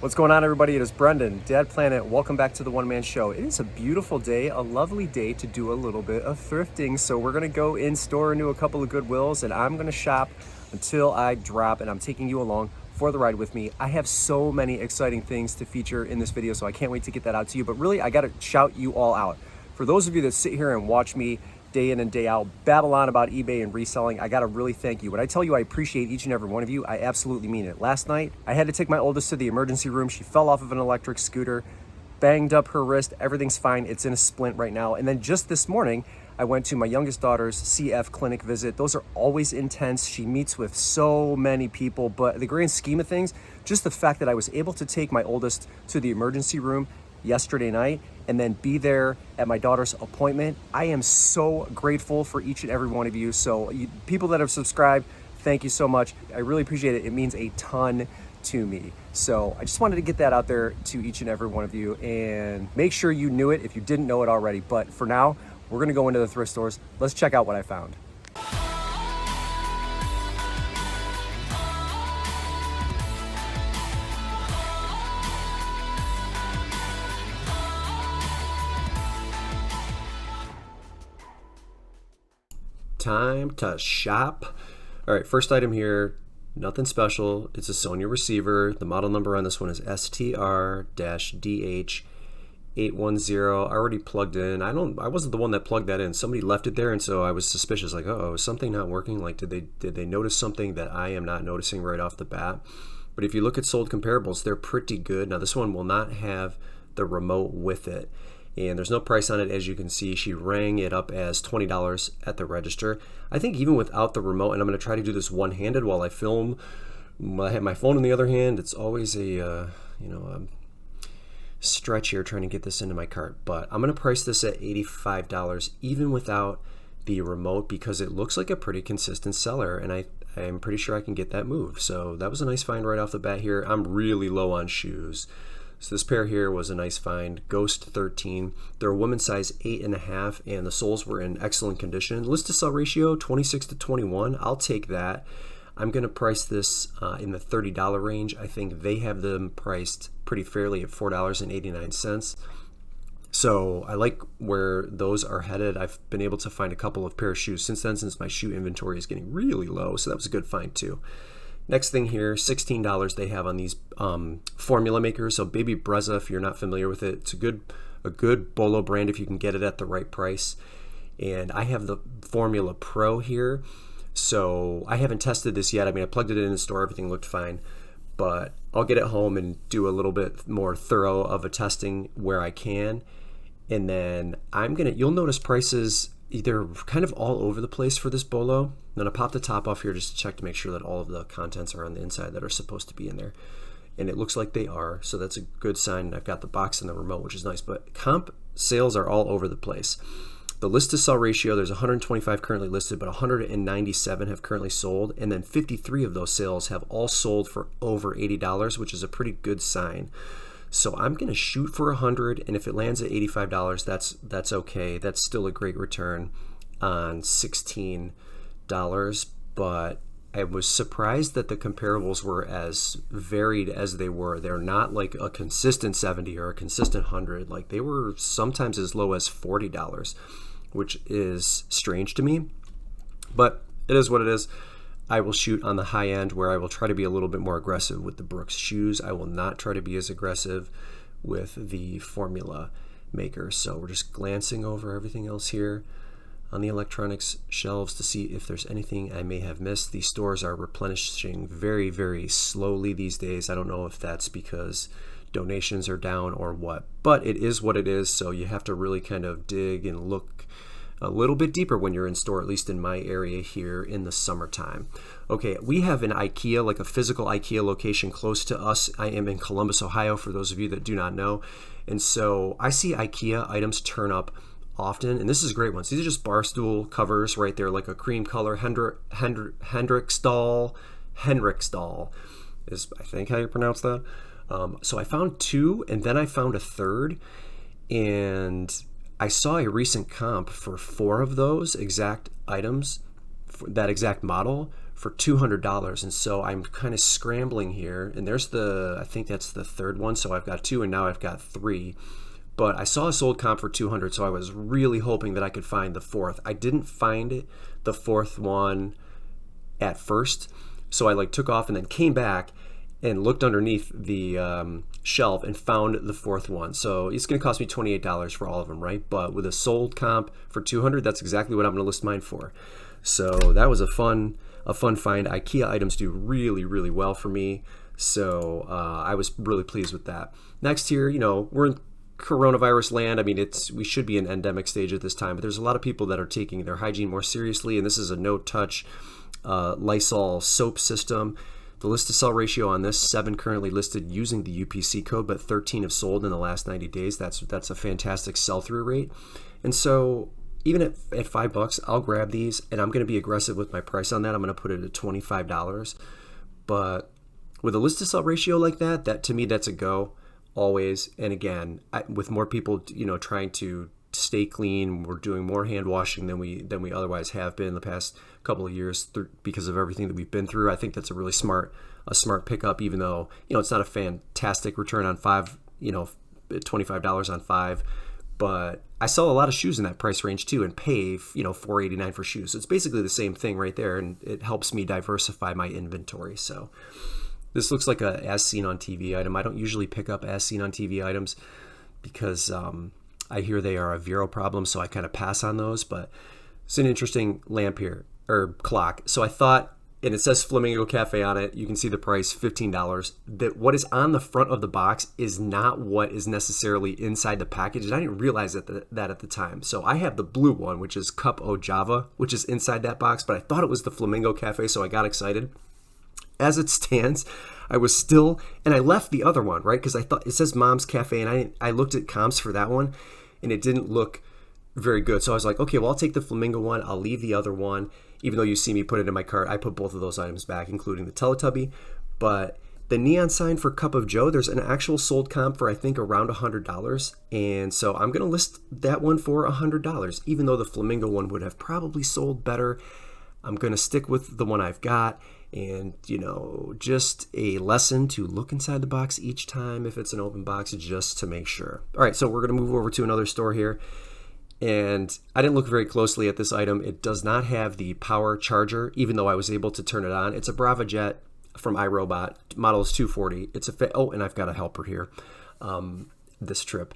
What's going on, everybody? It is Brendan, Dad Planet. Welcome back to the One Man Show. It is a beautiful day, a lovely day to do a little bit of thrifting. So we're gonna go in store into a couple of Goodwills, and I'm gonna shop until I drop, and I'm taking you along for the ride with me. I have so many exciting things to feature in this video, so I can't wait to get that out to you. But really, I gotta shout you all out. For those of you that sit here and watch me day in and day out babble on about eBay and reselling, I gotta really thank you. When I tell you I appreciate each and every one of you, I absolutely mean it. Last night, I had to take my oldest to the emergency room. She fell off of an electric scooter, banged up her wrist. Everything's fine. It's in a splint right now. And then just this morning, I went to my youngest daughter's CF clinic visit. Those are always intense. She meets with so many people, but the grand scheme of things, just the fact that I was able to take my oldest to the emergency room yesterday night and then be there at my daughter's appointment. I am so grateful for each and every one of you. So people that have subscribed, thank you so much. I really appreciate it. It means a ton to me. So I just wanted to get that out there to each and every one of you and make sure you knew it if you didn't know it already. But for now, we're gonna go into the thrift stores. Let's check out what I found. Time to shop. All right, first item here, nothing special. It's a Sony receiver. The model number on this one is STR-DH810. I already plugged in. I wasn't the one that plugged that in. Somebody left it there, and so I was suspicious, like, oh, is something not working? Like, did they notice something that I am not noticing right off the bat? But if you look at sold comparables, they're pretty good. Now, this one will not have the remote with it, and there's no price on it. As you can see, she rang it up as $20 at the register. I think even without the remote, and I'm going to try to do this one-handed while I film. I have my phone in the other hand. It's always a stretch here trying to get this into my cart, but I'm going to price this at $85 even without the remote, because it looks like a pretty consistent seller, and I'm pretty sure I can get that moved. So that was a nice find right off the bat here. I'm really low on shoes. So this pair here was a nice find, Ghost 13. They're a women's size 8.5, and the soles were in excellent condition. List to sell ratio 26 to 21. I'll take that. I'm going to price this in the $30 range. I think they have them priced pretty fairly at $4.89. So I like where those are headed. I've been able to find a couple of pair of shoes since then, since my shoe inventory is getting really low. So that was a good find too. Next thing here, $16 they have on these formula makers. So Baby Brezza, if you're not familiar with it, it's a good Bolo brand if you can get it at the right price. And I have the Formula Pro here. So I haven't tested this yet. I mean, I plugged it in the store, everything looked fine. But I'll get it home and do a little bit more thorough of a testing where I can. And then you'll notice prices either kind of all over the place for this Bolo. I'm gonna pop the top off here just to check to make sure that all of the contents are on the inside that are supposed to be in there. And it looks like they are, so that's a good sign. I've got the box and the remote, which is nice, but comp sales are all over the place. The list to sell ratio, there's 125 currently listed, but 197 have currently sold, and then 53 of those sales have all sold for over $80, which is a pretty good sign. So I'm gonna shoot for 100, and if it lands at $85, that's okay. That's still a great return on $16, but I was surprised that the comparables were as varied as they were. They're not like a consistent 70 or a consistent 100. Like, they were sometimes as low as $40, which is strange to me, but it is what it is. I will shoot on the high end where I will try to be a little bit more aggressive with the Brooks shoes. I will not try to be as aggressive with the formula maker. So we're just glancing over everything else here on the electronics shelves to see if there's anything I may have missed. These stores are replenishing very, very slowly these days. I don't know if that's because donations are down or what, but it is what it is. So you have to really kind of dig and look a little bit deeper when you're in store, at least in my area here in the summertime. Okay, we have an IKEA, like a physical IKEA location close to us. I am in Columbus, Ohio, for those of you that do not know. And so I see IKEA items turn up often, and this is great ones. These are just bar stool covers right there, like a cream color. Hendrickstall is, I think, how you pronounce that. So I found two, and then I found a third, and I saw a recent comp for 4 of those exact items, for that exact model, for $200. And so I'm kind of scrambling here. And there's I think that's the third one. So I've got 2 and now I've got 3. But I saw a sold comp for 200, so I was really hoping that I could find the 4th. I didn't find the 4th one at first, so I took off and then came back and looked underneath the shelf and found the 4th one. So it's going to cost me $28 for all of them, right? But with a sold comp for 200, that's exactly what I'm going to list mine for. So that was a fun find. IKEA items do really, really well for me, so I was really pleased with that. Next here, we're in coronavirus land. I mean, we should be in endemic stage at this time, but there's a lot of people that are taking their hygiene more seriously, and this is a no-touch Lysol soap system. The list to sell ratio on this, 7 currently listed using the UPC code, but 13 have sold in the last 90 days. That's a fantastic sell-through rate. And so even at $5, I'll grab these, and I'm going to be aggressive with my price on that. I'm going to put it at $25. But with a list to sell ratio like that to me, that's a go. Always. And again, with more people trying to stay clean, we're doing more hand washing than we otherwise have been in the past couple of years because of everything that we've been through. I think that's a really smart pickup, even though it's not a fantastic return on $25 on 5, but I sell a lot of shoes in that price range too and pay $4.89 for shoes. So it's basically the same thing right there, and it helps me diversify my inventory. So this looks like a as seen on TV item. I don't usually pick up as seen on TV items because I hear they are a Vero problem, so I kind of pass on those. But it's an interesting lamp here, or clock. So I thought, and it says Flamingo Cafe on it. You can see the price, $15. That what is on the front of the box is not what is necessarily inside the package, and I didn't realize that at the time. So I have the blue one, which is Cup O Java, which is inside that box, but I thought it was the Flamingo Cafe, so I got excited. As it stands, I was still, and I left the other one, right? Because I thought it says Mom's Cafe, and I looked at comps for that one, and it didn't look very good. So I was like, okay, well, I'll take the Flamingo one. I'll leave the other one. Even though you see me put it in my cart, I put both of those items back, including the Teletubby. But the neon sign for Cup of Joe, there's an actual sold comp for, I think, around $100. And so I'm going to list that one for $100, even though the Flamingo one would have probably sold better. I'm going to stick with the one I've got. And, just a lesson to look inside the box each time if it's an open box, just to make sure. All right, so we're going to move over to another store here. And I didn't look very closely at this item. It does not have the power charger, even though I was able to turn it on. It's a Brezza Jet from iRobot. Model is 240. And I've got a helper here this trip.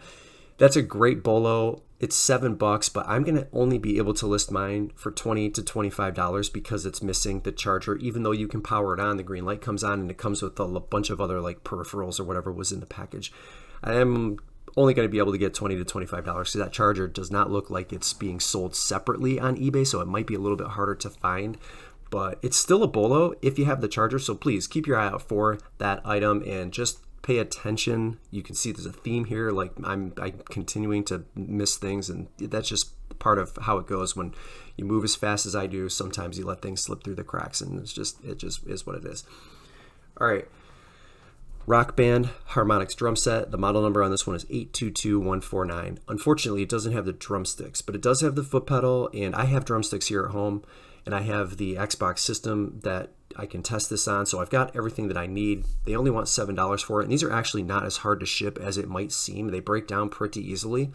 That's a great bolo. It's $7, but I'm going to only be able to list mine for $20 to $25 because it's missing the charger, even though you can power it on. The green light comes on and it comes with a bunch of other peripherals or whatever was in the package. I am only going to be able to get $20 to $25 because that charger does not look like it's being sold separately on eBay, so it might be a little bit harder to find. But it's still a bolo if you have the charger, so please keep your eye out for that item and just pay attention. You can see there's a theme here. I'm continuing to miss things, and that's just part of how it goes when you move as fast as I do. Sometimes you let things slip through the cracks, and it just is what it is. All right, Rock Band Harmonix drum set. The model number on this one is 822149. Unfortunately, it doesn't have the drumsticks, but it does have the foot pedal, and I have drumsticks here at home, and I have the Xbox system that I can test this on, so I've got everything that I need. They only want $7 for it, and these are actually not as hard to ship as it might seem. They break down pretty easily.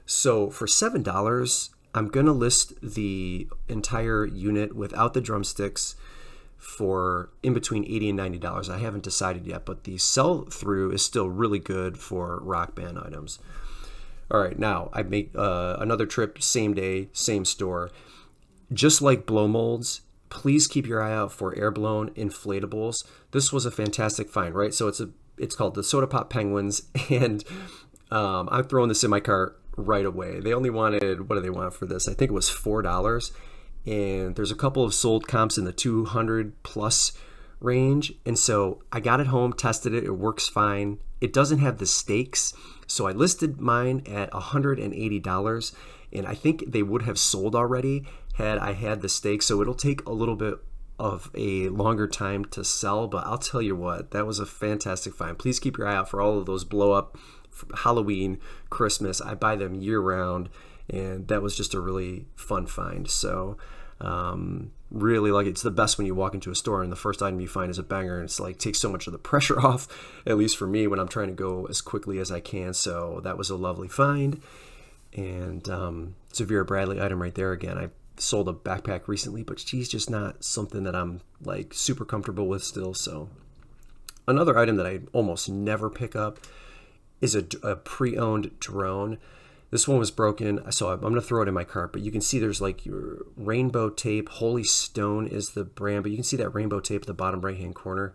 So for $7, I'm going to list the entire unit without the drumsticks for in between $80 and $90. I haven't decided yet, but the sell-through is still really good for Rock Band items. All right, now I make another trip, same day, same store. Just like blow molds, please keep your eye out for air-blown inflatables. This was a fantastic find, right? So it's called the Soda Pop Penguins, and I'm throwing this in my cart right away. They only wanted, what do they want for this? I think it was $4, and there's a couple of sold comps in the 200 plus range, and so I got it home, tested it, it works fine. It doesn't have the stakes, so I listed mine at $180, and I think they would have sold already had I had the stakes, so it'll take a little bit of a longer time to sell, but I'll tell you what, that was a fantastic find. Please keep your eye out for all of those blow up for Halloween, Christmas. I buy them year round, and that was just a really fun find. So Really like it. It's the best when you walk into a store and the first item you find is a banger, and it's like takes so much of the pressure off, at least for me, when I'm trying to go as quickly as I can. So that was a lovely find. And it's a Vera Bradley item right there. Again, I sold a backpack recently, but she's just not something that I'm like super comfortable with still. So another item that I almost never pick up is a pre-owned drone. This one was broken, so I'm going to throw it in my cart, but you can see there's like your rainbow tape. Holy Stone is the brand, but you can see that rainbow tape at the bottom right-hand corner.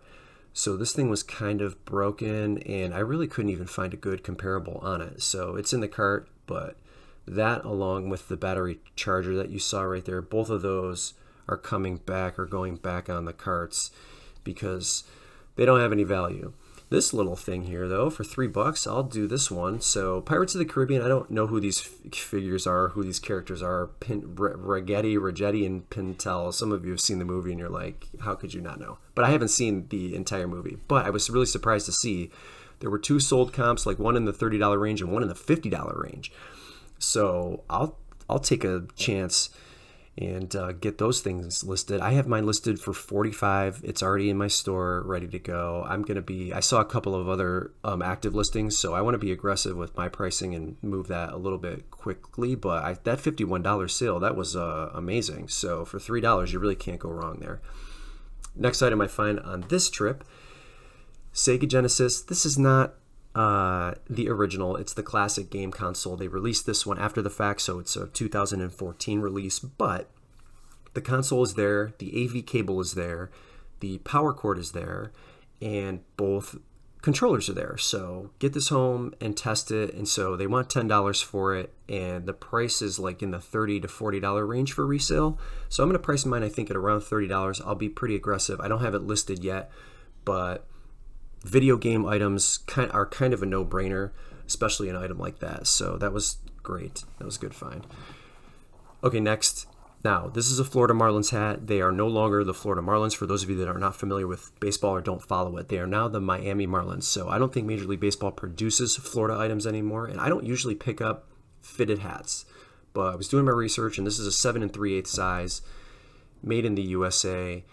So this thing was kind of broken, and I really couldn't even find a good comparable on it. So it's in the cart, but that along with the battery charger that you saw right there, both of those are coming back or going back on the carts because they don't have any value. This little thing here, though, for $3, I'll do this one. So Pirates of the Caribbean, I don't know who these figures are, who these characters are. Ragetti, and Pintel. Some of you have seen the movie and you're like, how could you not know? But I haven't seen the entire movie. But I was really surprised to see there were two sold comps, like one in the $30 range and one in the $50 range. So I'll take a chance and get those things listed. I have mine listed for $45. It's already in my store, ready to go. I saw a couple of other active listings, so I want to be aggressive with my pricing and move that a little bit quickly. But that $51 sale, that was amazing. So for $3, you really can't go wrong there. Next item I find on this trip, Sega Genesis. This is not the original. It's the classic game console. They released this one after the fact, so it's a 2014 release, but the console is there, the AV cable is there, the power cord is there, and both controllers are there. So get this home and test it. And so they want $10 for it, and the price is like in the $30 to $40 range for resale. So I'm going to price mine, I think, at around $30. I'll be pretty aggressive. I don't have it listed yet, but video game items are kind of a no-brainer, especially an item like that. So that was great. That was a good find. Okay, next. Now, this is a Florida Marlins hat. They are no longer the Florida Marlins. For those of you that are not familiar with baseball or don't follow it, they are now the Miami Marlins. So I don't think Major League Baseball produces Florida items anymore, and I don't usually pick up fitted hats. But I was doing my research, and this is a 7 3/8 size, made in the USA.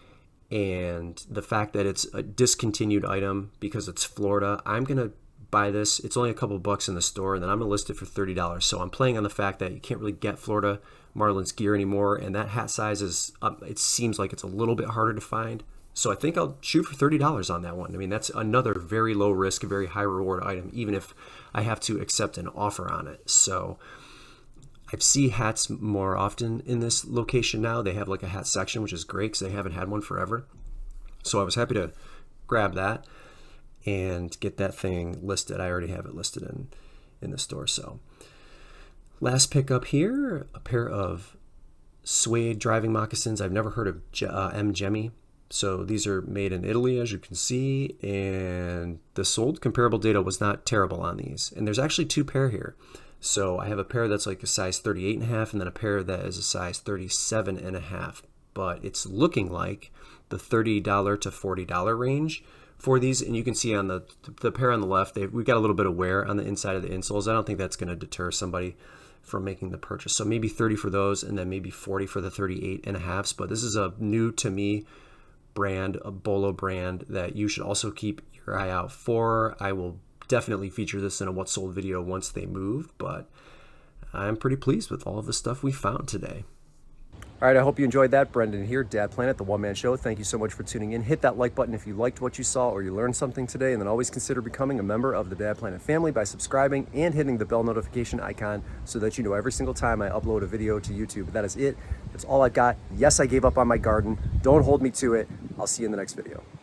And the fact that it's a discontinued item because it's Florida, I'm going to buy this. It's only a couple bucks in the store, and then I'm going to list it for $30. So I'm playing on the fact that you can't really get Florida Marlins gear anymore, and that hat size is, it seems like it's a little bit harder to find. So I think I'll shoot for $30 on that one. I mean, that's another very low risk, very high reward item, even if I have to accept an offer on it. So I see hats more often in this location now. They have like a hat section, which is great because they haven't had one forever. So I was happy to grab that and get that thing listed. I already have it listed in the store. So last pickup here, a pair of suede driving moccasins. I've never heard of M. Gemmy. So these are made in Italy, as you can see, and the sold comparable data was not terrible on these. And there's actually two pair here. So I have a pair that's like a size 38.5 and then a pair that is a size 37.5. But it's looking like the $30 to $40 range for these. And you can see on the pair on the left, we've got a little bit of wear on the inside of the insoles. I don't think that's going to deter somebody from making the purchase. So maybe 30 for those and then maybe 40 for the 38.5s. But this is a new to me brand, a Bolo brand that you should also keep your eye out for. I will definitely feature this in a What Sold video once they move, but I'm pretty pleased with all of the stuff we found today. All right, I hope you enjoyed that. Brendan here, Dad Planet, the one-man show. Thank you so much for tuning in. Hit that like button if you liked what you saw or you learned something today, and then always consider becoming a member of the Dad Planet family by subscribing and hitting the bell notification icon so that you know every single time I upload a video to YouTube. That is it. That's all I've got. Yes, I gave up on my garden. Don't hold me to it. I'll see you in the next video.